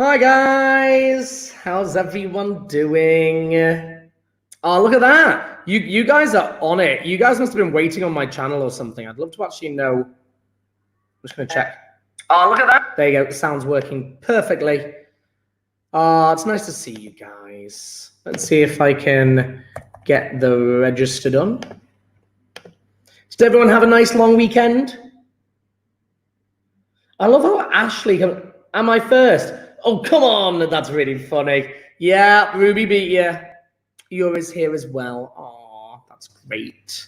Hi guys, how's everyone doing? Oh, look at that. You guys are on it. You guys must have been waiting on my channel or something. I'd love to actually know. I'm just going to check. Oh, look at that. There you go. Sound's working perfectly. It's nice to see you guys. Let's see if I can get the register done. Did everyone have a nice long weekend? I love how Ashley, am I first? Oh, come on. That's really funny. Yeah, Ruby beat you. Yours here as well. Oh, that's great.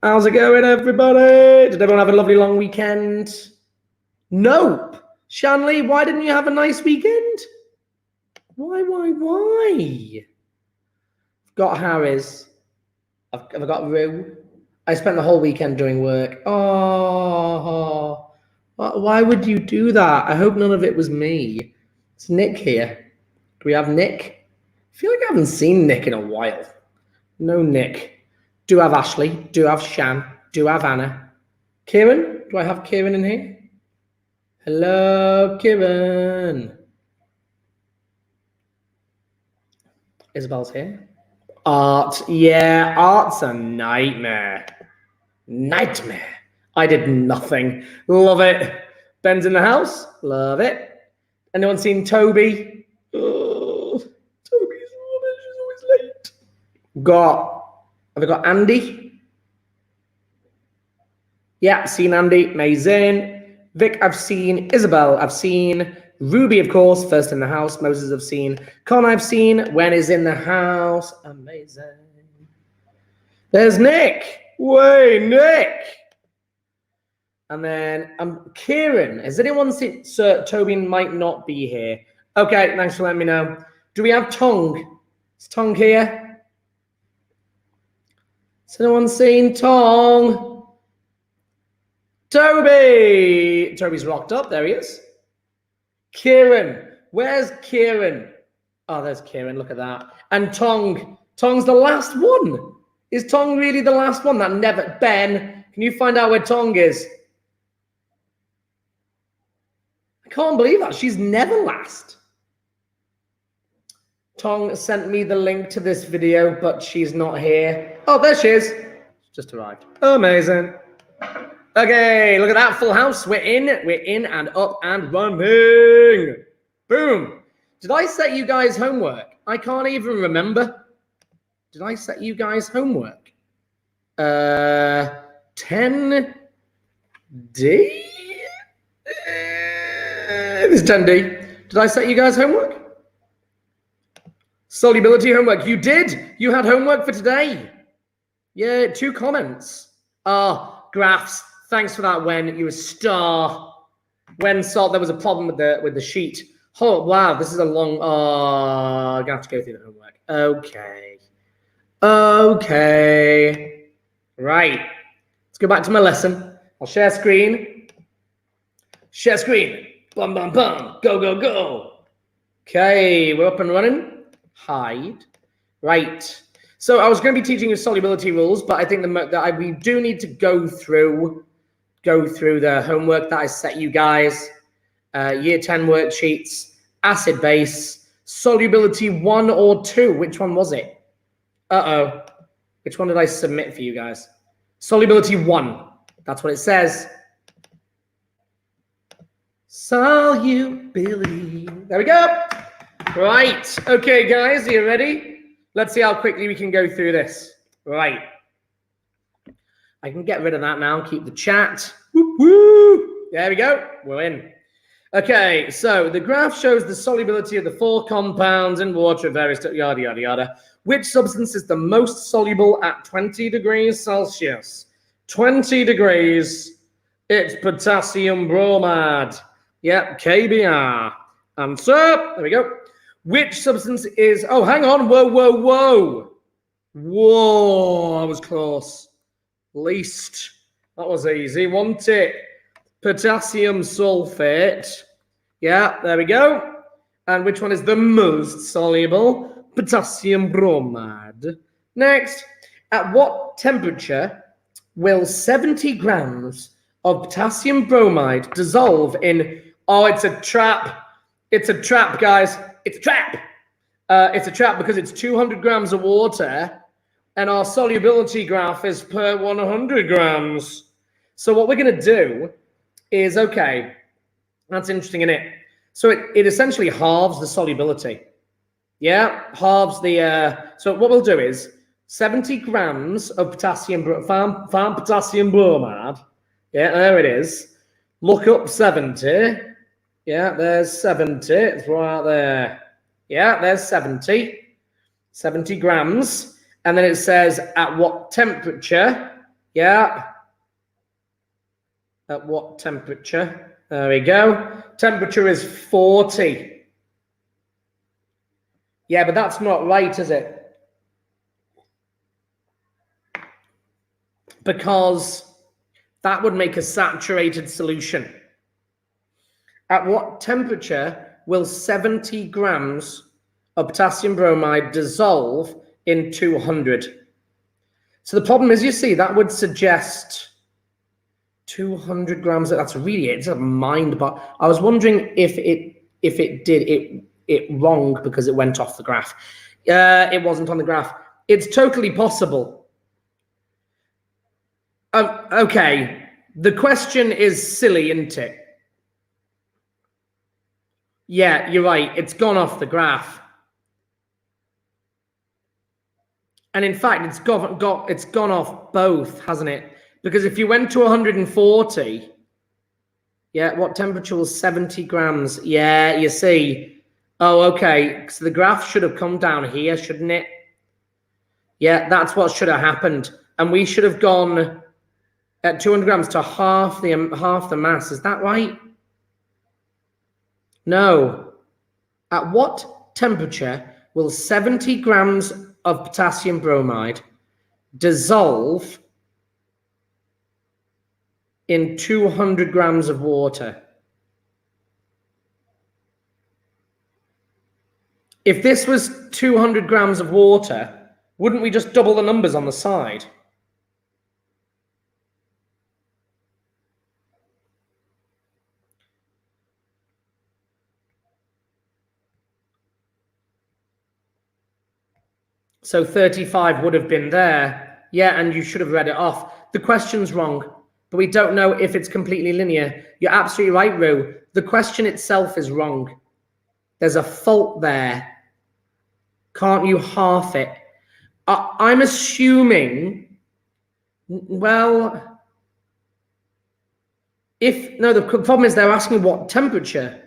How's it going, everybody? Did everyone have a lovely long weekend? Nope. Shanley, why didn't you have a nice weekend? Why? I've got Harry's. I've got Rue. I spent the whole weekend doing work. Oh. Why would you do that? I hope none of it was me. It's Nick here. Do we have Nick? I feel like I haven't seen Nick in a while. No Nick. Do have Ashley. Do have Shan. Do have Anna. Kieran? Do I have Kieran in here? Hello, Kieran. Isabel's here. Art. Yeah, Art's a nightmare. Nightmare. I did nothing. Love it. Ben's in the house. Love it. Anyone seen Toby? Oh, Toby's rubbish. She's always late. Have I got Andy? Yeah, seen Andy. Amazing. Vic, I've seen. Isabel, I've seen. Ruby, of course, first in the house. Moses, I've seen. Con, I've seen. Wen is in the house. Amazing. There's Nick. Way, Nick. And then Kieran. Has anyone seen? Sir Toby might not be here. Okay, thanks for letting me know. Do we have Tong? Is Tong here? Has anyone seen Tong? Toby! Toby's locked up. There he is. Kieran. Where's Kieran? Oh, there's Kieran. Look at that. And Tong. Tong's the last one. Is Tong really the last one? That never. Ben, can you find out where Tong is? I can't believe that. She's never last. Tong sent me the link to this video, but she's not here. Oh, there she is. She just arrived. Amazing. Okay, look at that. Full house. We're in and up and running. Boom. Did I set you guys homework? I can't even remember. Did I set you guys homework? 10D? This is 10D. Did I set you guys homework? Solubility homework. You did. You had homework for today. Yeah, 2 comments. Graphs. Thanks for that, Wen. You're a star. Wen saw there was a problem with the sheet. Oh, wow. This is a long... I'm going to have to go through the homework. Okay. Right. Let's go back to my lesson. I'll share screen. Share screen. Bum, bum, bum. Go, go, go. Okay, we're up and running. Hide. Right. So I was going to be teaching you solubility rules, but I think we do need to go through the homework that I set you guys. Year 10 worksheets, acid base, solubility 1 or 2. Which one was it? Uh-oh. Which one did I submit for you guys? Solubility 1. That's what it says. Solubility. There we go. Right. Okay, guys, are you ready? Let's see how quickly we can go through this. Right. I can get rid of that now. Keep the chat. Woo, woo. There we go. We're in. Okay, so the graph shows the solubility of the 4 compounds in water, various yada, yada, yada. Which substance is the most soluble at 20 degrees Celsius? 20 degrees. It's potassium bromide. Yep, KBr. Answer. There we go. Which substance is... Oh, hang on. Whoa, whoa, whoa. Whoa, that was close. Least. That was easy, wasn't it? Potassium sulfate. Yeah, there we go. And which one is the most soluble? Potassium bromide. Next. At what temperature will 70 grams of potassium bromide dissolve in... Oh, it's a trap. It's a trap, guys. It's a trap. It's a trap because it's 200 grams of water and our solubility graph is per 100 grams. So what we're going to do is, okay, that's interesting, isn't it? So it essentially halves the solubility. Yeah, halves the, so what we'll do is 70 grams of potassium, farm potassium bromide. Yeah, there it is. Look up 70. Yeah, there's 70. It's right there. Yeah, there's 70. 70 grams. And then it says at what temperature. Yeah. At what temperature? There we go. Temperature is 40. Yeah, but that's not right, is it? Because that would make a saturated solution. At what temperature will 70 grams of potassium bromide dissolve in 200? So the problem is, you see, that would suggest 200 grams. That's really, it's a mind, but I was wondering if it did it wrong because it went off the graph. It wasn't on the graph. It's totally possible. Okay, the question is silly, isn't it? Yeah, you're right. It's gone off the graph. And in fact, it's gone off both, hasn't it? Because if you went to 140, yeah, what temperature was 70 grams? Yeah, you see. Oh, okay. So the graph should have come down here, shouldn't it? Yeah, that's what should have happened. And we should have gone at 200 grams to half the mass. Is that right? No. At what temperature will 70 grams of potassium bromide dissolve in 200 grams of water? If this was 200 grams of water, wouldn't we just double the numbers on the side? So 35 would have been there. Yeah, and you should have read it off. The question's wrong, but we don't know if it's completely linear. You're absolutely right, Rue. The question itself is wrong. There's a fault there. Can't you half it? I'm assuming, well, the problem is they're asking what temperature.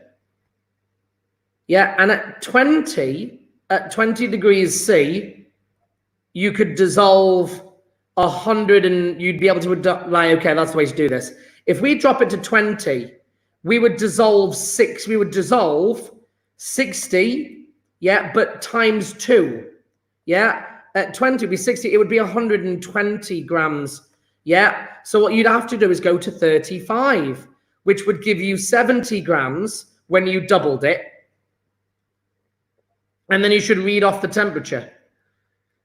Yeah, and at 20 degrees C, you could dissolve 100 and you'd be able to adopt, right, okay, that's the way to do this. If we drop it to 20, we would dissolve 60, yeah, but times 2. Yeah, at 20 would be 60, it would be 120 grams. Yeah, so what you'd have to do is go to 35, which would give you 70 grams when you doubled it. And then you should read off the temperature.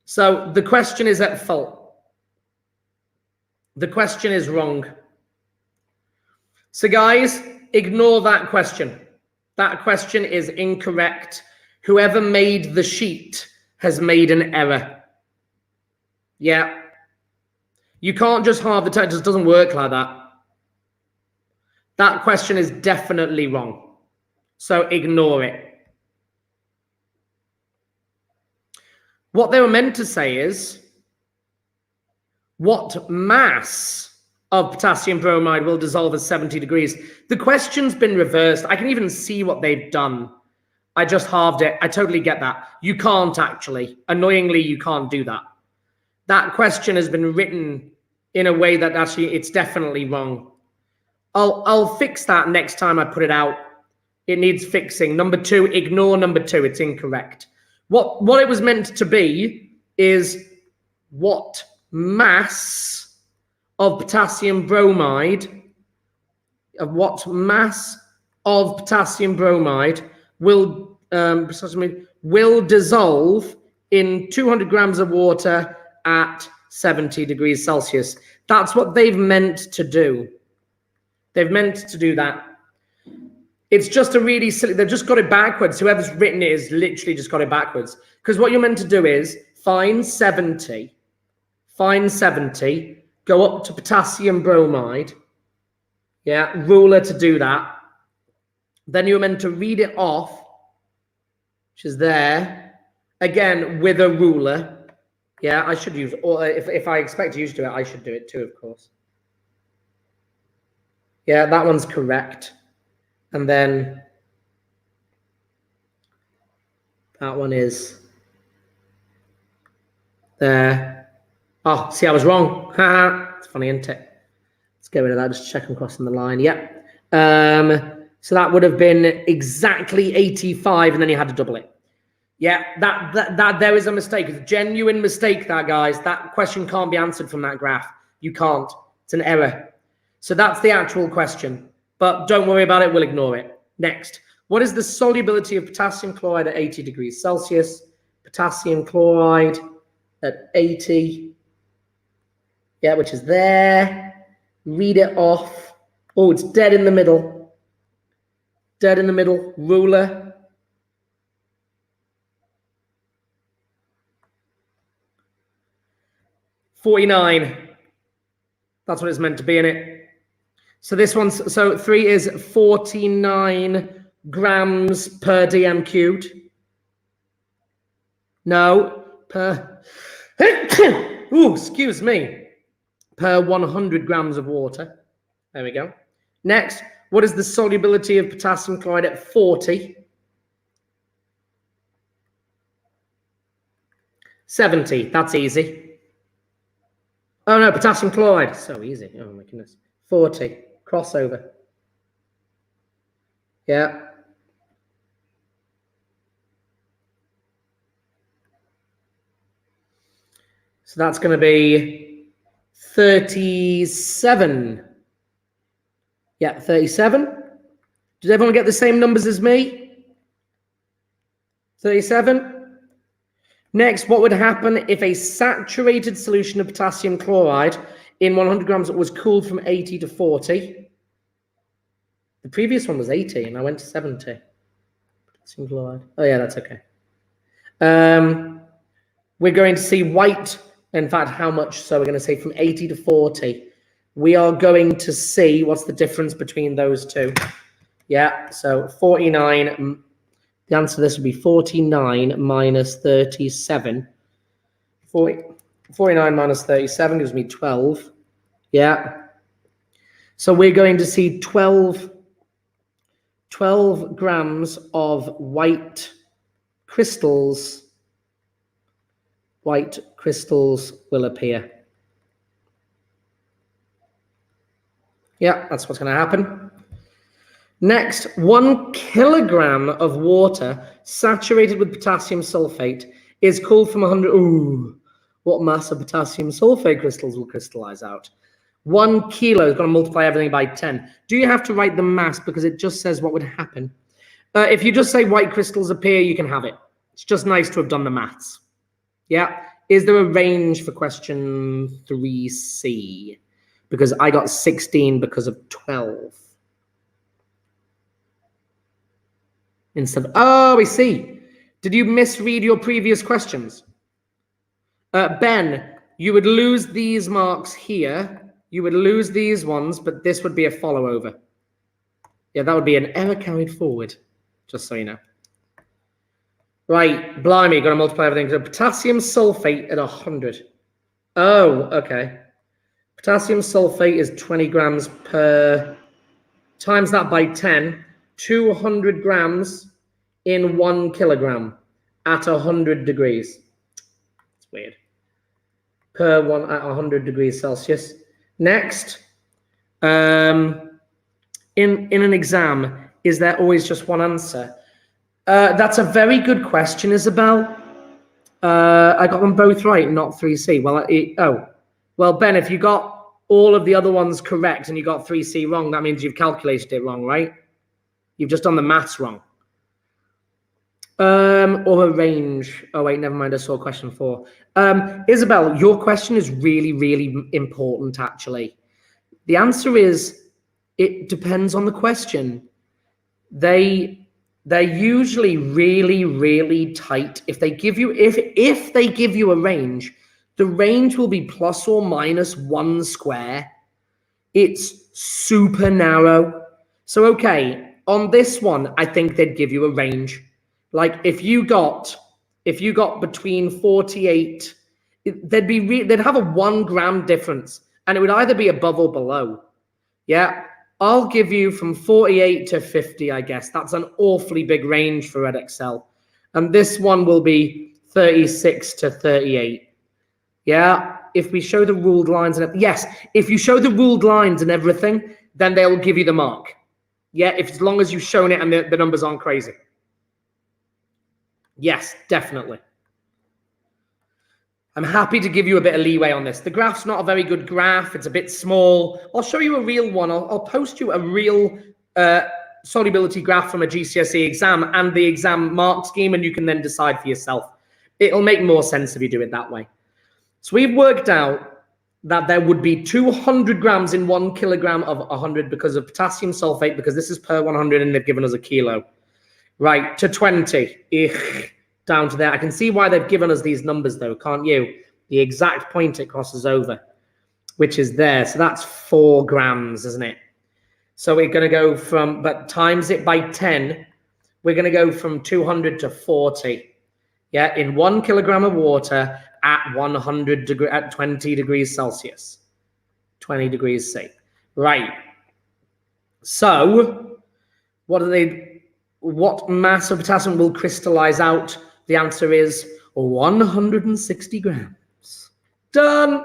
So the question is at fault. The question is wrong. So guys, ignore that question. That question is incorrect. Whoever made the sheet has made an error. Yeah. You can't just halve the time. It just doesn't work like that. That question is definitely wrong. So ignore it. What they were meant to say is, what mass of potassium bromide will dissolve at 70 degrees? The question's been reversed. I can even see what they've done. I just halved it. I totally get that. You can't actually. Annoyingly, you can't do that. That question has been written in a way that actually it's definitely wrong. I'll fix that next time I put it out. It needs fixing. Number 2, ignore number 2. It's incorrect. What it was meant to be is what mass of potassium bromide will dissolve in 200 grams of water at 70 degrees Celsius. That's what they've meant to do. They've meant to do that. It's just a really silly, they've just got it backwards. Whoever's written it has literally just got it backwards. Because what you're meant to do is find 70, go up to potassium bromide. Yeah, ruler to do that. Then you're meant to read it off, which is there, again, with a ruler. Yeah, I should use, or if I expect you to do it, I should do it too, of course. Yeah, that one's correct. And then that one is there. Oh, see, I was wrong. It's funny, isn't it? Let's get rid of that. Just check I'm crossing the line. Yep. So that would have been exactly 85, and then you had to double it. Yeah, that there is a mistake. It's a genuine mistake, that, guys. That question can't be answered from that graph. You can't. It's an error. So that's the actual question. But don't worry about it. We'll ignore it. Next. What is the solubility of potassium chloride at 80 degrees Celsius? Potassium chloride at 80. Yeah, which is there. Read it off. Oh, it's dead in the middle. Dead in the middle. Ruler. $49. That's what it's meant to be in it. So this one's, so 3 is 49 grams per dm cubed. No, per, ooh, excuse me, per 100 grams of water. There we go. Next, what is the solubility of potassium chloride at 40? 70, that's easy. Oh no, potassium chloride, so easy. Oh my goodness. 40, crossover. Yeah. So that's going to be 37. Yeah, 37. Does everyone get the same numbers as me? 37. Next, what would happen if a saturated solution of potassium chloride in 100 grams was cooled from 80 to 40? The previous one was 80, and I went to 70. Potassium chloride. Oh, yeah, that's okay. We're going to see white. In fact, how much? So we're going to say from 80 to 40. We are going to see what's the difference between those two. Yeah, so 49. The answer to this would be 49 minus 37. 49 minus 37 gives me 12. Yeah. So we're going to see 12 grams of white crystals. White crystals will appear. Yeah, that's what's going to happen. Next, 1 kilogram of water saturated with potassium sulfate is cooled from 100. Ooh, what mass of potassium sulfate crystals will crystallize out? 1 kilo is going to multiply everything by 10. Do you have to write the mass because it just says what would happen? If you just say white crystals appear, you can have it. It's just nice to have done the maths. Yeah. Is there a range for question 3C? Because I got 16 because of 12. Instead of, oh, I see. Did you misread your previous questions? Ben, you would lose these marks here. You would lose these ones, but this would be a follow over. Yeah, that would be an error carried forward, just so you know. Right, blimey, got to multiply everything. So potassium sulfate at 100. Oh, okay. Potassium sulfate is 20 grams per, times that by 10, 200 grams in 1 kilogram at 100 degrees. It's weird. Per one at 100 degrees Celsius. Next, in an exam, is there always just one answer? That's a very good question, Isabel. I got them both right, not 3C. Well, Ben, if you got all of the other ones correct and you got 3C wrong, that means you've calculated it wrong, right? You've just done the maths wrong. Or a range. Oh, wait, never mind. I saw question 4. Isabel, your question is really, really important, actually. The answer is, it depends on the question. they're usually really, really tight. If they give you a range, the range will be plus or minus 1 square. It's super narrow. So, okay, on this one, I think they'd give you a range. Like if you got between 48, they'd have a 1 gram difference, and it would either be above or below. Yeah, I'll give you from 48 to 50, I guess. That's an awfully big range for Edexcel. And this one will be 36 to 38. Yeah, if we show the ruled lines and yes, if you show the ruled lines and everything, then they'll give you the mark. Yeah, as long as you've shown it and the numbers aren't crazy. Yes, definitely. I'm happy to give you a bit of leeway on this. The graph's not a very good graph. It's a bit small. I'll show you a real one. I'll post you a real solubility graph from a GCSE exam and the exam mark scheme, and you can then decide for yourself. It'll make more sense if you do it that way. So we've worked out that there would be 200 grams in 1 kilogram of 100 because of potassium sulfate, because this is per 100 and they've given us a kilo. Right, to 20. Down to there. I can see why they've given us these numbers though, can't you? The exact point it crosses over, which is there. So that's 4 grams, isn't it? So we're going to go from, but times it by 10, we're going to go from 200 to 40. Yeah, in 1 kilogram of water at 20 degrees Celsius, 20 degrees C. Right. So what mass of potassium will crystallize out? The answer is 160 grams. Done.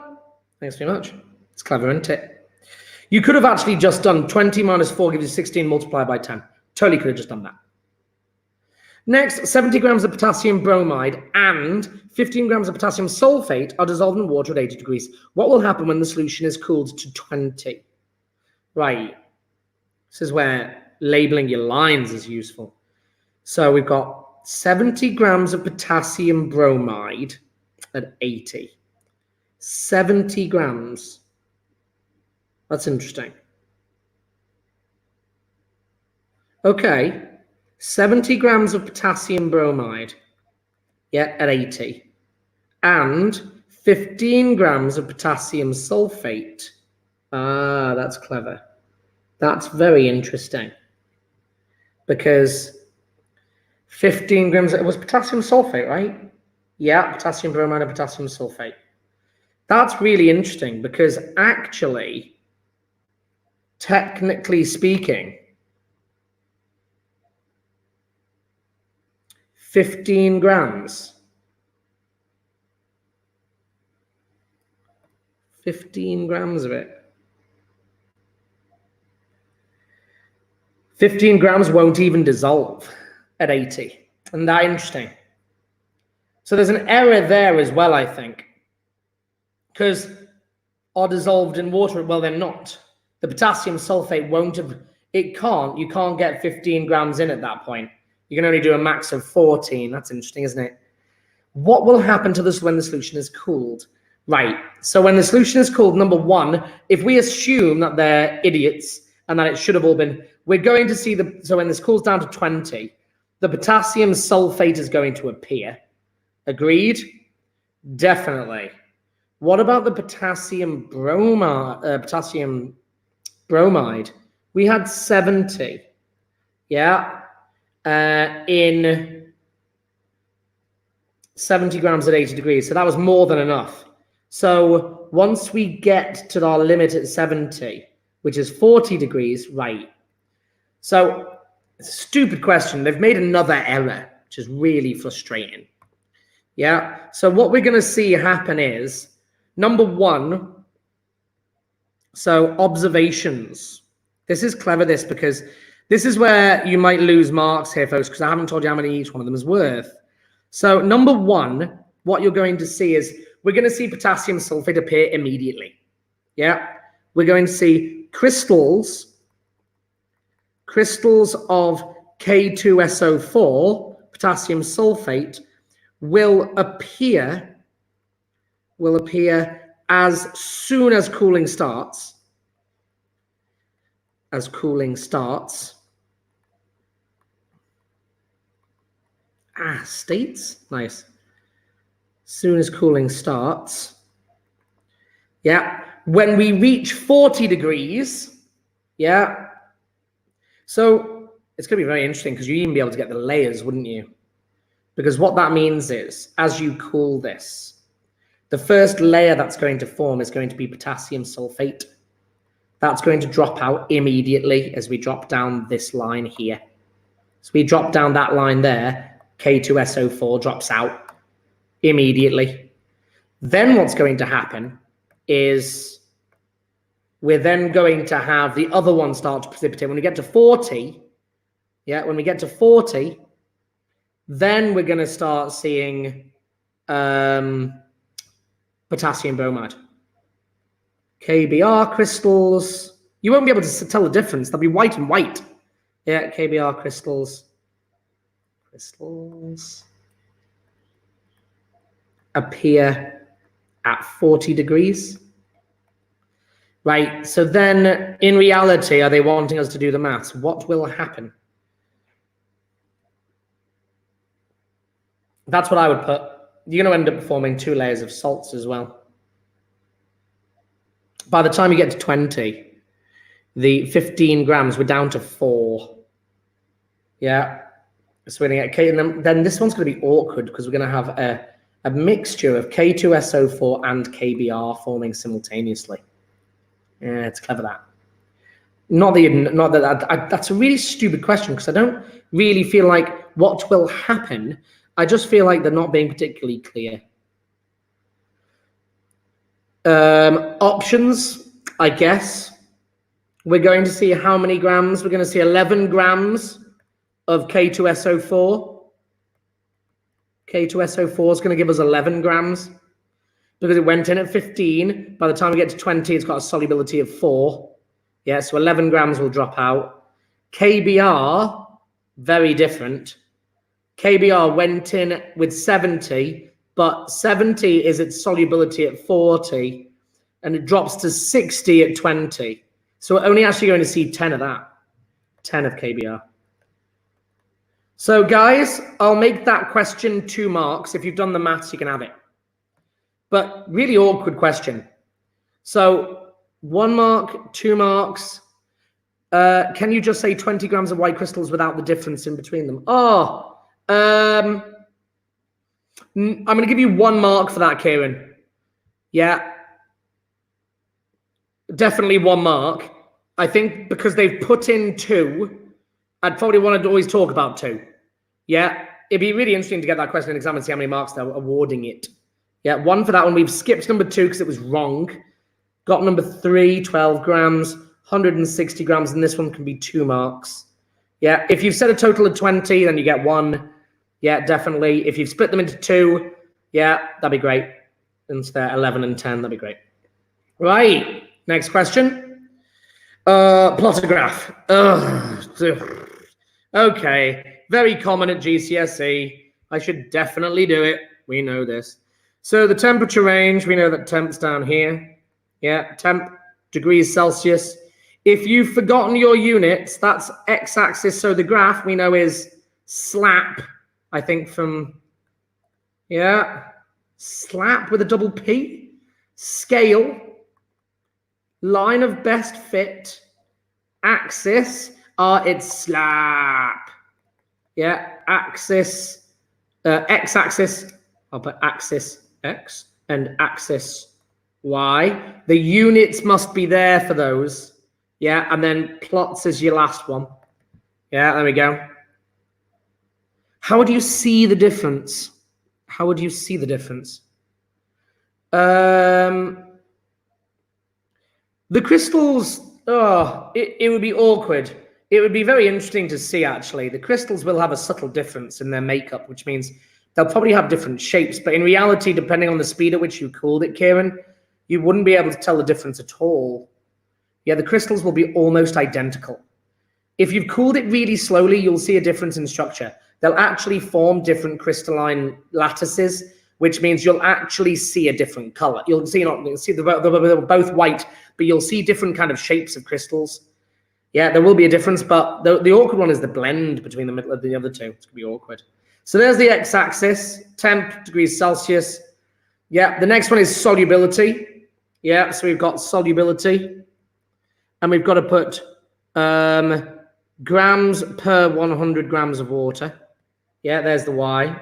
Thanks very much. It's clever, isn't it? You could have actually just done 20 minus 4 gives you 16 multiplied by 10. Totally could have just done that. Next, 70 grams of potassium bromide and 15 grams of potassium sulfate are dissolved in water at 80 degrees. What will happen when the solution is cooled to 20? Right. This is where labeling your lines is useful. So we've got 70 grams of potassium bromide at 80. 70 grams. That's interesting. Okay. 70 grams of potassium bromide, yeah, at 80. And 15 grams of potassium sulfate. Ah, that's clever. That's very interesting. Because 15 grams, it was potassium sulfate, right? Yeah, potassium bromide and potassium sulfate. That's really interesting because actually, technically speaking, 15 grams. 15 grams of it. 15 grams won't even dissolve at 80. Isn't that interesting? So there's an error there as well, I think. Because are dissolved in water? Well, they're not. The potassium sulfate won't have, you can't get 15 grams in at that point. You can only do a max of 14. That's interesting, isn't it? What will happen to this when the solution is cooled? Right. So when the solution is cooled, number one, if we assume that they're idiots and that it should have all been, we're going to see so when this cools down to 20, the potassium sulfate is going to appear. Agreed? Definitely. What about the potassium bromide? We had 70. Yeah. In 70 grams at 80 degrees. So that was more than enough. So once we get to our limit at 70, which is 40 degrees, right. So it's a stupid question. They've made another error, which is really frustrating. Yeah. So what we're going to see happen is, number one, so observations. This is clever, because this is where you might lose marks here, folks, because I haven't told you how many each one of them is worth. So number one, what you're going to see is we're going to see potassium sulfate appear immediately. Yeah. We're going to see crystals of K2SO4, potassium sulfate, will appear as soon as cooling starts. states. Nice. Soon as cooling starts. Yeah. When we reach 40 degrees, yeah. So it's going to be very interesting because you'd even be able to get the layers, wouldn't you? Because what that means is, as you cool this, the first layer that's going to form is going to be potassium sulfate. That's going to drop out immediately as we drop down this line here. So we drop down that line there, K2SO4 drops out immediately. Then what's going to happen is we're then going to have the other one start to precipitate. When we get to 40, yeah, when we get to 40, then we're going to start seeing potassium bromide. KBr crystals. You won't be able to tell the difference. They'll be white and white. Yeah, KBr crystals. Crystals appear at 40 degrees. Right, so then in reality, are they wanting us to do the maths? What will happen? That's what I would put. You're going to end up forming 2 layers of salts as well. By the time you get to 20, the 15 grams, we're down to 4. Yeah. So we're going to get K, and then this one's going to be awkward because we're going to have a mixture of K2SO4 and KBr forming simultaneously. Yeah, it's clever that. That's a really stupid question because I don't really feel like what will happen. I just feel like they're not being particularly clear. Options, I guess. We're going to see how many grams. We're going to see 11 grams of K2SO4. K2SO4 is going to give us 11 grams because it went in at 15. By the time we get to 20, it's got a solubility of 4. Yeah, so 11 grams will drop out. KBr, very different. KBr went in with 70, but 70 is its solubility at 40, and it drops to 60 at 20. So we're only actually going to see 10 of that, 10 of KBr. So guys, I'll make that question 2 marks. If you've done the maths, you can have it. But really awkward question. So 1 mark, 2 marks. Can you just say 20 grams of white crystals without the difference in between them? Oh, I'm going to give you 1 mark for that, Kieran. Yeah. Definitely 1 mark. I think because they've put in 2, I'd probably want to always talk about 2. Yeah. It'd be really interesting to get that question in exam and see how many marks they're awarding it. Yeah. 1 for that one. We've skipped number 2 because it was wrong. Got number 3, 12 grams, 160 grams, and this one can be 2 marks. Yeah. If you've said a total of 20, then you get 1. Yeah, definitely. If you've split them into 2, yeah, that'd be great. Instead, 11 and 10, that'd be great. Right, next question. Plot a graph. Okay, very common at GCSE. I should definitely do it. We know this. So the temperature range, we know that temp's down here. Yeah, temp, degrees Celsius. If you've forgotten your units, that's x-axis. So the graph we know is SLAP. I think from, yeah, SLAP with a double P, scale, line of best fit, axis, it's SLAP. Yeah, axis, x-axis, I'll put axis X and axis Y. The units must be there for those. Yeah, and then plots is your last one. Yeah, there we go. How would you see the difference? How would you see the difference? The crystals, it would be awkward. It would be very interesting to see, actually. The crystals will have a subtle difference in their makeup, which means they'll probably have different shapes. But in reality, depending on the speed at which you cooled it, Kieran, you wouldn't be able to tell the difference at all. Yeah, the crystals will be almost identical. If you've cooled it really slowly, you'll see a difference in structure. They'll actually form different crystalline lattices, which means you'll actually see a different color. You'll see they're both white, but you'll see different kind of shapes of crystals. Yeah, there will be a difference, but the awkward one is the blend between the middle of the other two. It's gonna be awkward. So there's the x-axis, temp, degrees Celsius. Yeah, the next one is solubility. Yeah, so we've got solubility. And we've got to put grams per 100 grams of water. Yeah, there's the Y.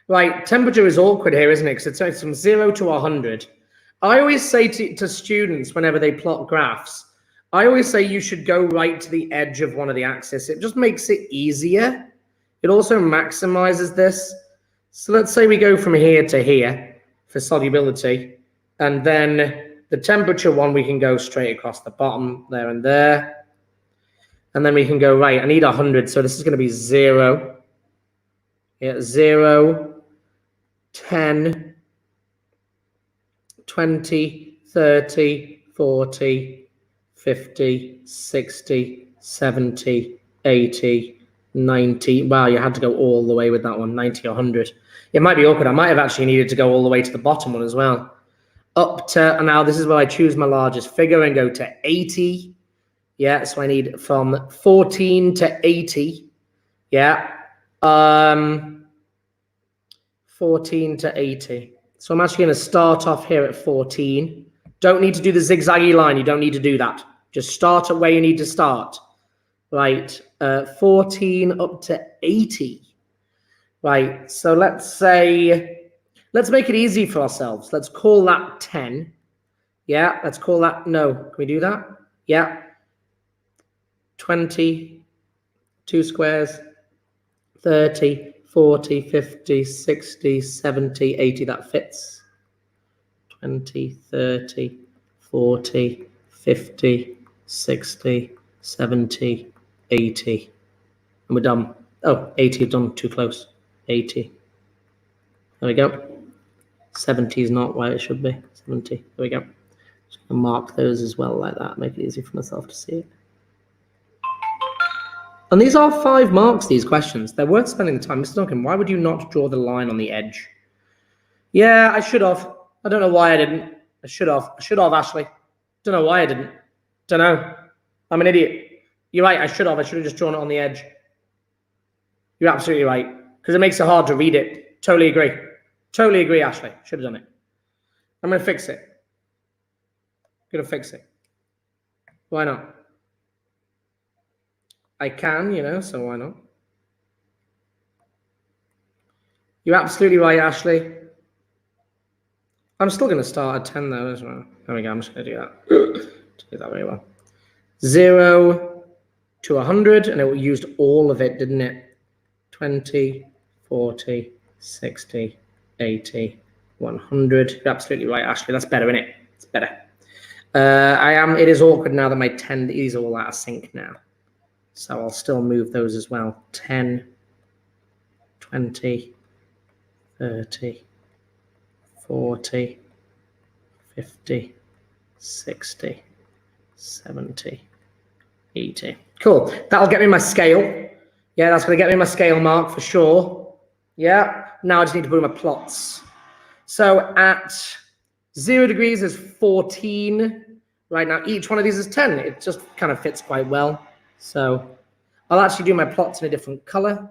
Right, temperature is awkward here, isn't it? Because it's from 0 to 100. I always say to students whenever they plot graphs, I always say you should go right to the edge of one of the axes. It just makes it easier. It also maximizes this. So let's say we go from here to here for solubility. And then the temperature one, we can go straight across the bottom there and there. And then we can go, right, I need 100. So this is going to be 0. Yeah, 0. 10, 20, 30, 40, 50, 60, 70, 80, 90. Wow, you had to go all the way with that one, 90 or 100. It might be awkward. I might have actually needed to go all the way to the bottom one as well. Up to, now this is where I choose my largest figure and go to 80. Yeah, so I need from 14 to 80. Yeah. 14 to 80. So I'm actually going to start off here at 14. Don't need to do the zigzaggy line. You don't need to do that. Just start at where you need to start. Right, 14 up to 80. Right, so let's make it easy for ourselves. Let's call that 10. Yeah, let's call that, no, can we do that? Yeah. 20, 2 squares, 30, 40, 50, 60, 70, 80, that fits. 20, 30, 40, 50, 60, 70, 80. And we're done. Oh, 80, done too close. 80. There we go. 70 is not where it should be. 70. There we go. Just going to mark those as well like that. Make it easy for myself to see it. And these are 5 marks, these questions. They're worth spending the time. Mr. Duncan, why would you not draw the line on the edge? Yeah, I should have. I don't know why I didn't. I should have. I should have, Ashley. Don't know why I didn't. Don't know. I'm an idiot. You're right, I should have. I should have just drawn it on the edge. You're absolutely right. Because it makes it hard to read it. Totally agree. Totally agree, Ashley. Should have done it. I'm going to fix it. Going to fix it. Why not? I can, you know, so why not? You're absolutely right, Ashley. I'm still going to start at 10 though as well. There we go, I'm just going to do that. Do that very well. 0 to 100, and it used all of it, didn't it? 20, 40, 60, 80, 100. You're absolutely right, Ashley. That's better, isn't it? It's better. It is awkward now that my 10, these are all out of sync now. So I'll still move those as well. 10, 20, 30, 40, 50, 60, 70, 80. Cool. That'll get me my scale. Yeah, that's going to get me my scale mark for sure. Yeah. Now I just need to put in my plots. So at 0 degrees is 14. Right now, each one of these is 10. It just kind of fits quite well. So I'll actually do my plots in a different color.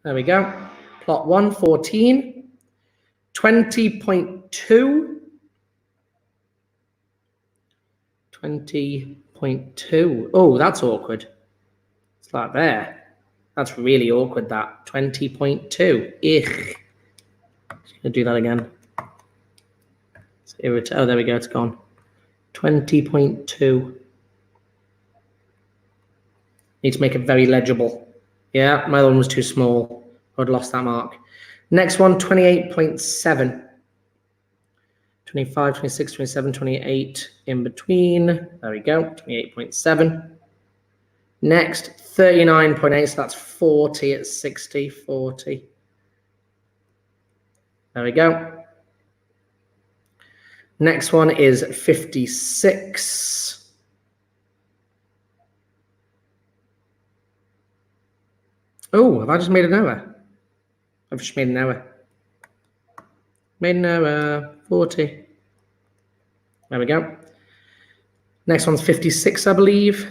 There we go. Plot 1, 14, 20.2, 20.2. Oh, that's awkward. It's like there. That's really awkward, that. 20.2. Just gonna do that again. It's irritating. Oh, there we go. It's gone. 20.2. Need to make it very legible. Yeah, my other one was too small. I would have lost that mark. Next one, 28.7. 25, 26, 27, 28 in between. There we go, 28.7. Next, 39.8, so that's 40 at 60, 40. There we go. Next one is 56. Oh, have I just made an error? I've just made an error. Made an error, 40. There we go. Next one's 56, I believe.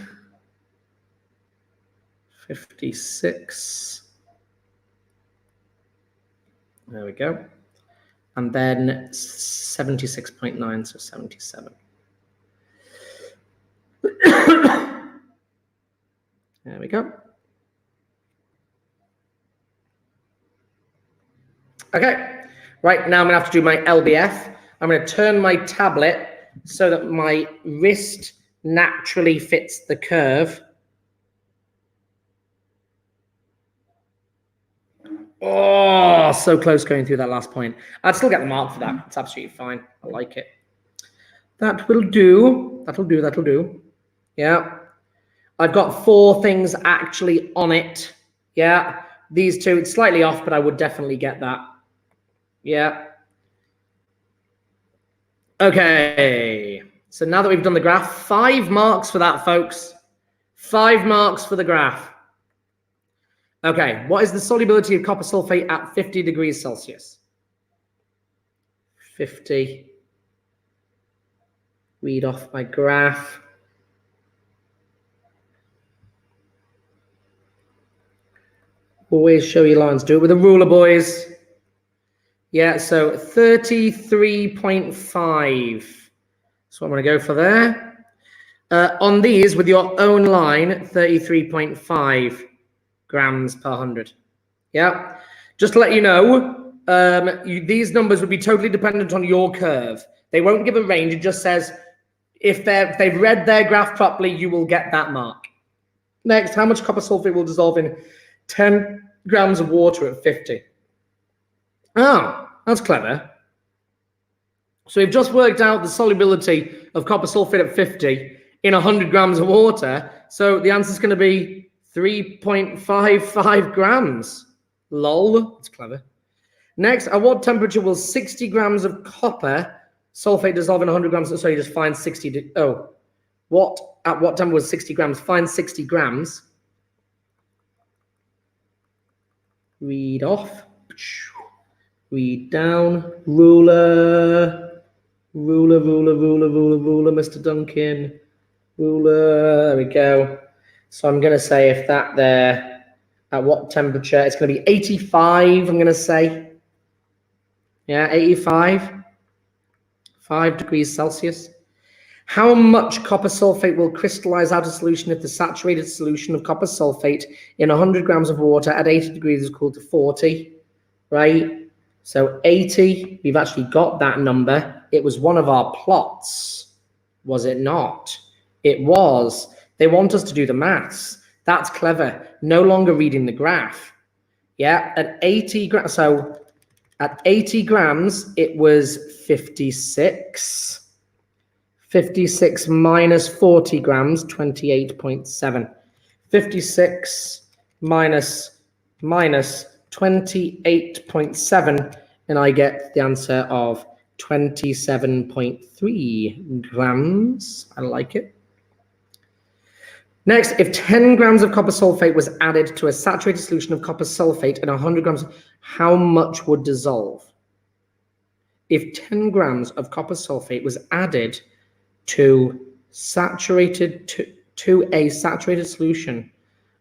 56. There we go. And then 76.9, so 77. There we go. Okay, right, now I'm gonna have to do my LBF. I'm gonna turn my tablet so that my wrist naturally fits the curve. Oh, so close going through that last point. I'd still get the mark for that. It's absolutely fine. I like it. That will do. That'll do. That'll do. Yeah. I've got 4 things actually on it. Yeah. These 2, it's slightly off, but I would definitely get that. Yeah. Okay. So now that we've done the graph, 5 marks for that, folks. 5 marks for the graph. Okay, what is the solubility of copper sulfate at 50 degrees Celsius? 50. Read off my graph. Always show your lines. Do it with a ruler, boys. Yeah, so 33.5. So I'm going to go for there. On these, with your own line, 33.5 grams per 100. Yeah, just to let you know, these numbers would be totally dependent on your curve. They won't give a range. It just says if they've read their graph properly, you will get that mark. Next, how much copper sulfate will dissolve in 10 grams of water at 50? Oh, that's clever. So we've just worked out the solubility of copper sulfate at 50 in 100 grams of water. So the answer is going to be 3.55 grams. Lol, that's clever. Next, at what temperature will 60 grams of copper sulfate dissolve in 100 grams? So you just find 60. At what temperature was 60 grams? Find 60 grams. Read off. Read down. Ruler, Mr. Duncan. Ruler, there we go. So I'm going to say if that there, at what temperature? It's going to be 85, I'm going to say. Yeah, 85. 5 degrees Celsius. How much copper sulfate will crystallize out of solution if the saturated solution of copper sulfate in 100 grams of water at 80 degrees is equal to 40, right? So 80, we've actually got that number. It was one of our plots, was it not? It was. They want us to do the maths. That's clever. No longer reading the graph. Yeah, at 80 grams. So at 80 grams, it was 56. 56 minus 40 grams, 28.7. 56 minus 28.7, and I get the answer of 27.3 grams. I like it. Next, if 10 grams of copper sulfate was added to a saturated solution of copper sulfate and 100 grams, how much would dissolve? If 10 grams of copper sulfate was added to a saturated solution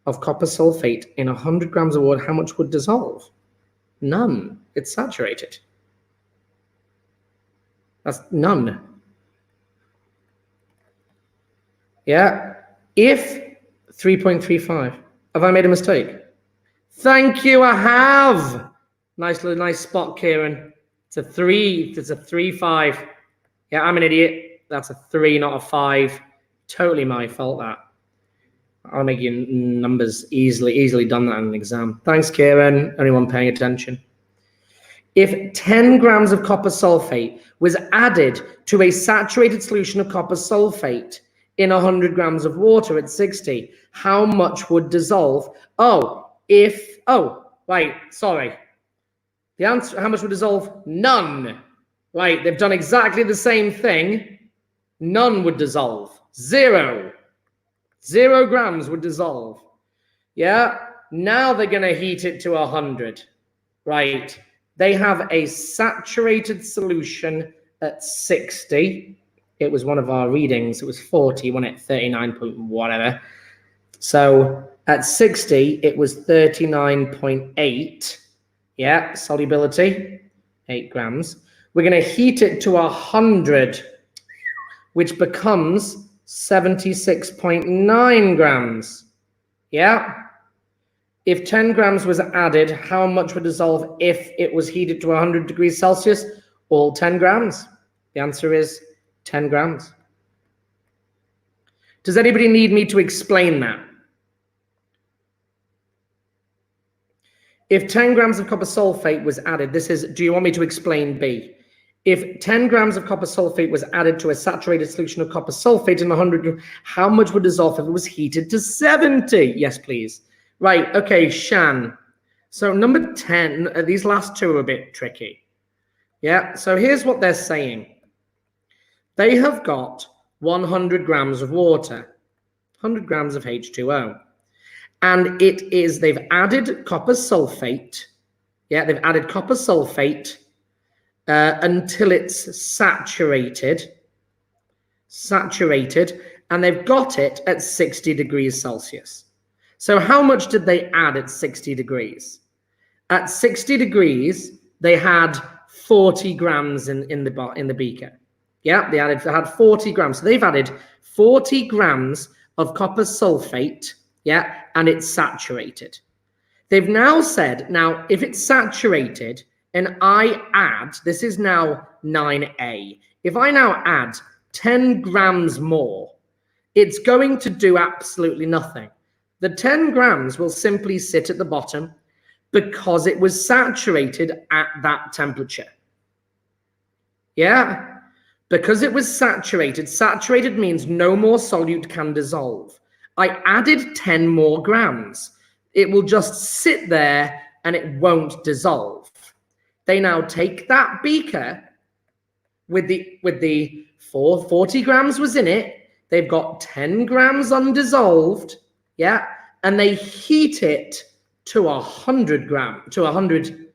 of copper sulfate in 100 grams of water, how much would dissolve? None. It's saturated. That's none. Yeah. If 3.35, have I made a mistake? Thank you, I have. Nice spot, Kieran. It's a 3. It's a 3.5. Yeah, I'm an idiot. That's a 3, not a 5. Totally my fault, that. I'll make you numbers easily done that in an exam. Thanks, Kieran. Anyone paying attention? If 10 grams of copper sulfate was added to a saturated solution of copper sulfate in 100 grams of water at 60, how much would dissolve? Right, sorry. The answer, how much would dissolve? None. Right, they've done exactly the same thing. None would dissolve. 0. 0 grams would dissolve. Yeah, now they're going to heat it to 100. Right, they have a saturated solution at 60. It was one of our readings. It was 40, wasn't it? 39 point whatever. So At 60, it was 39.8. Yeah, solubility, 8 grams. We're going to heat it to 100, which becomes 76.9 grams. Yeah. If 10 grams was added, how much would dissolve if it was heated to 100 degrees Celsius? All 10 grams. The answer is 10 grams. Does anybody need me to explain that? If 10 grams of copper sulfate was added, this is, do you want me to explain B? If 10 grams of copper sulfate was added to a saturated solution of copper sulfate in 100, how much would dissolve if it was heated to 70? Yes, please. Right, okay, Shan. So number 10, these last two are a bit tricky. Yeah, so here's what they're saying. They have got 100 grams of water, 100 grams of H2O. And they've added copper sulfate. Yeah, they've added copper sulfate until it's saturated, and they've got it at 60 degrees Celsius. So how much did they add at 60 degrees? At 60 degrees, they had 40 grams in the beaker. Yeah, they had 40 grams. So they've added 40 grams of copper sulfate, yeah, and it's saturated. They've now said, now, if it's saturated and I add, this is now 9A, if I now add 10 grams more, it's going to do absolutely nothing. The 10 grams will simply sit at the bottom because it was saturated at that temperature. Yeah, because it was saturated. Saturated means no more solute can dissolve. I added 10 more grams. It will just sit there and it won't dissolve. They now take that beaker with the 40 grams was in it. They've got 10 grams undissolved, yeah, and they heat it to 100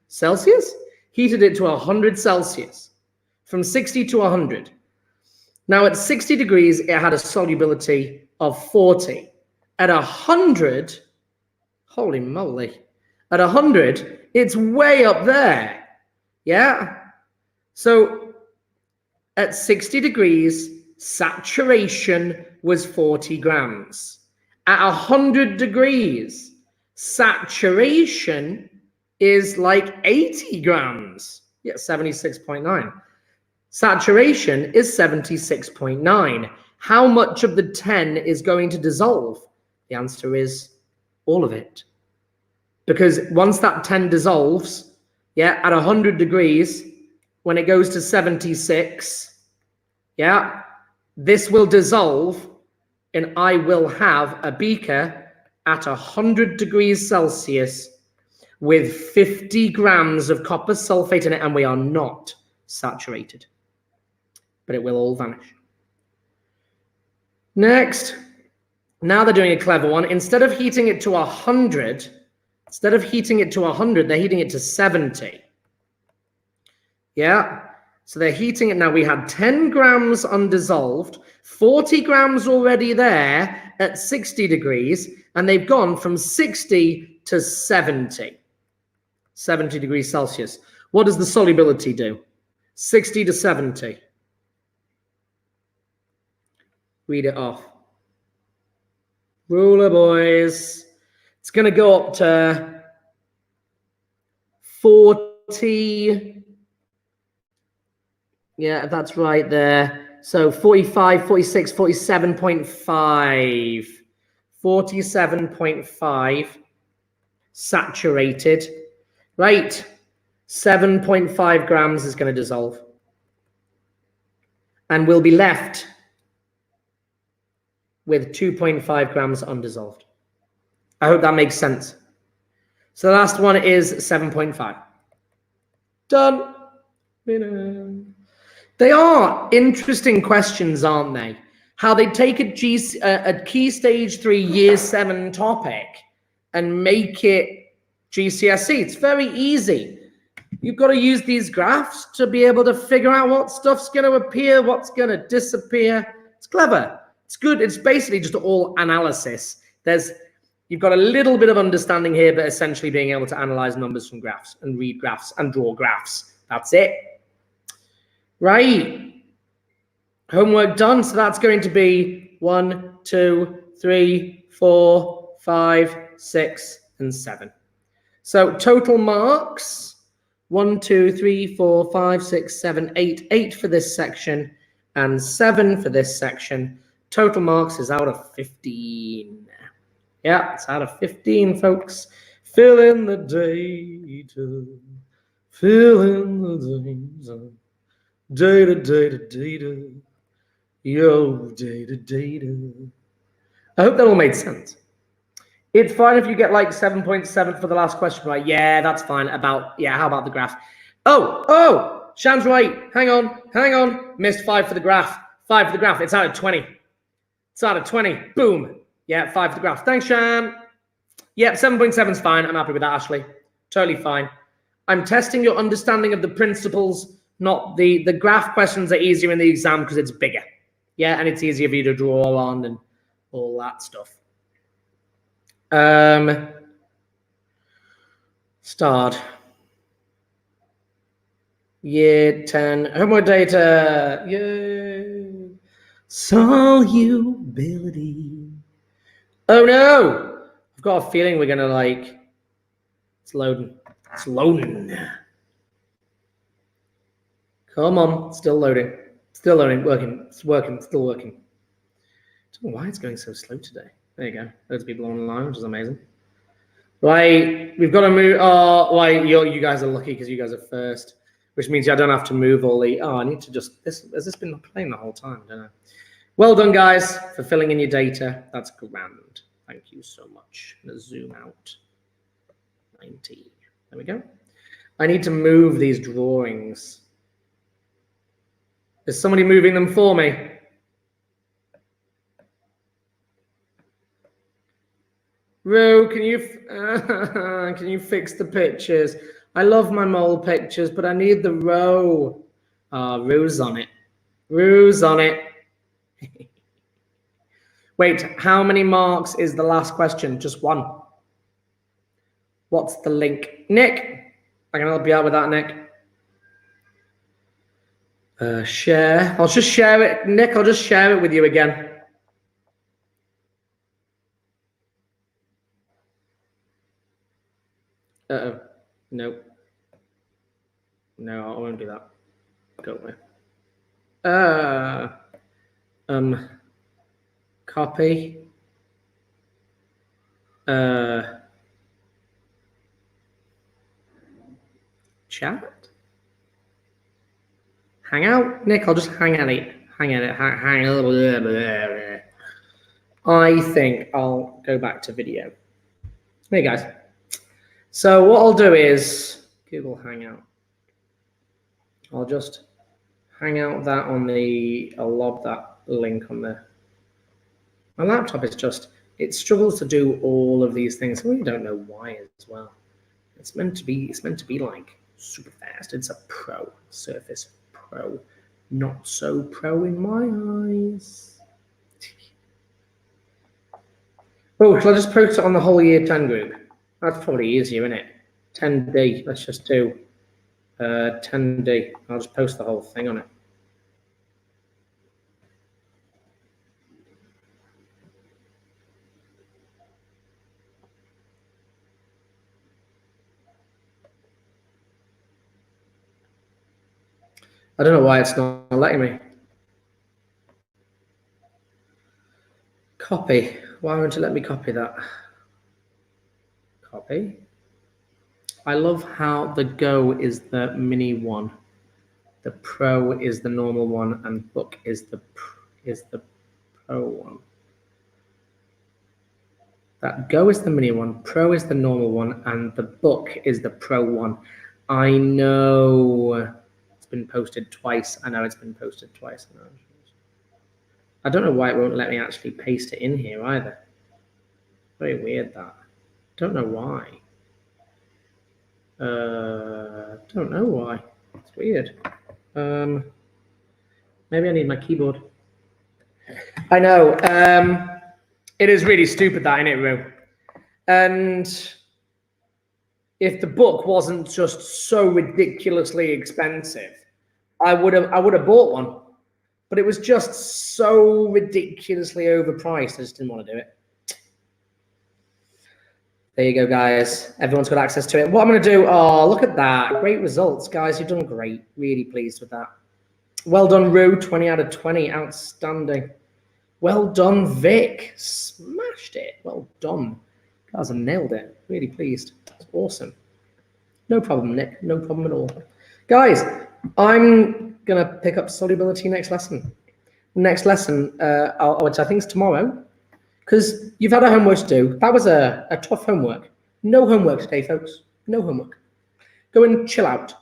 Celsius. Heated it to 100 Celsius, from 60 to 100. Now at 60 degrees, it had a solubility of 40. At 100, holy moly, at 100, it's way up there. Yeah. So at 60 degrees, saturation was 40 grams. At 100 degrees, saturation is like 80 grams. Yeah, 76.9. Saturation is 76.9. How much of the 10 is going to dissolve? The answer is all of it. Because once that 10 dissolves, yeah, at 100 degrees, when it goes to 76, yeah, this will dissolve and I will have a beaker at 100 degrees Celsius with 50 grams of copper sulfate in it, and we are not saturated. But it will all vanish. Next, now they're doing a clever one. Instead of heating it to 100, they're heating it to 70. Yeah, so they're heating it now. We had 10 grams undissolved, 40 grams already there at 60 degrees, and they've gone from 60 to 70 degrees Celsius. What does the solubility do? 60 to 70. Read it off. Ruler, boys. It's going to go up to 40. Yeah, that's right there. So 45, 46, 47.5. 47.5 saturated. Right. 7.5 grams is going to dissolve. And we'll be left with 2.5 grams undissolved. I hope that makes sense. So the last one is 7.5. Done. They are interesting questions, aren't they? How they take a key stage 3 year 7 topic and make it GCSE. It's very easy. You've got to use these graphs to be able to figure out what stuff's going to appear, what's going to disappear. It's clever. It's good. It's basically just all analysis. There's You've got a little bit of understanding here, but essentially being able to analyze numbers from graphs and read graphs and draw graphs. That's it. Right. Homework done. So that's going to be 1, 2, 3, 4, 5, 6, and 7. So total marks 1, 2, 3, 4, 5, 6, 7, 8. 8 for this section and 7 for this section. Total marks is out of 15. Yeah, it's out of 15, folks. Fill in the data. Fill in the data. Data. Yo, data. I hope that all made sense. It's fine if you get like 7.7 for the last question, right? Yeah, that's fine. How about the graph? Oh, Shan's right. Hang on. Missed 5 for the graph. 5 for the graph. It's out of 20. It's out of 20. Boom. Yeah, 5 for the graph. Thanks, Shan. Yep, 7.7 is fine. I'm happy with that, Ashley. Totally fine. I'm testing your understanding of the principles, not the graph questions are easier in the exam because it's bigger. Yeah, and it's easier for you to draw on and all that stuff. Start. Year 10. Homework data. Yay. Solubility. Oh no! I've got a feeling we're going to it's loading. It's loading. Come on. Still loading. Still loading. Working. It's working. Still working. I don't know why it's going so slow today. There you go. Loads of people on the line, which is amazing. Right. We've got to move. You guys are lucky because you guys are first, which means I don't have to move all the. I need to just. Has this been playing the whole time? I don't know. Well done, guys, for filling in your data. That's grand. Thank you so much. I'm going to zoom out. 90. There we go. I need to move these drawings. Is somebody moving them for me? Rue, can you fix the pictures? I love my mole pictures, but I need the row. Rue's on it. Rue's on it. Wait, how many marks is the last question? Just 1. What's the link? Nick, I can help you out with that, Nick. Share. I'll just share it. Nick, I'll just share it with you again. Uh-oh. Nope. No, I won't do that. Go away. Copy. Chat. Hang out. Nick, I'll just hang at it. Hang a little bit. I think I'll go back to video. Hey, guys. So what I'll do is Google Hangout. I'll just hang out that on I'll lob that link on there. My laptop is it struggles to do all of these things. I really don't know why as well. It's meant to be like super fast. It's a Pro Surface Pro, not so pro in my eyes. Oh, shall I just post it on the whole year 10 group? That's probably easier, isn't it? 10D. Let's just do 10D. I'll just post the whole thing on it. I don't know why it's not letting me. Copy. Why won't you let me copy that? Copy. I love how the Go is the mini one, the Pro is the normal one, and Book is the Pro one. That Go is the mini one, Pro is the normal one, and the Book is the Pro one. I know it's been posted twice. I don't know why it won't let me actually paste it in here either. Very weird that. Don't know why. Don't know why. It's weird. Maybe I need my keyboard. I know. It is really stupid that, isn't it, Rue? And if the book wasn't just so ridiculously expensive, I would have bought one. But it was just so ridiculously overpriced. I just didn't want to do it. There you go, guys. Everyone's got access to it. What I'm going to do, oh, look at that. Great results, guys. You've done great. Really pleased with that. Well done, Rue. 20 out of 20. Outstanding. Well done, Vic. Smashed it. Well done. Guys, I nailed it. Really pleased. That's awesome. No problem, Nick. No problem at all. Guys, I'm going to pick up solubility next lesson. Next lesson, which I think is tomorrow, because you've had a homework to do. That was a tough homework. No homework today, folks. No homework. Go and chill out.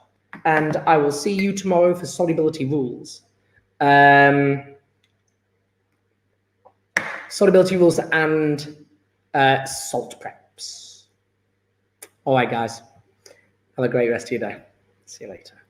And I will see you tomorrow for solubility rules. Solubility rules and salt preps. All right, guys. Have a great rest of your day. See you later.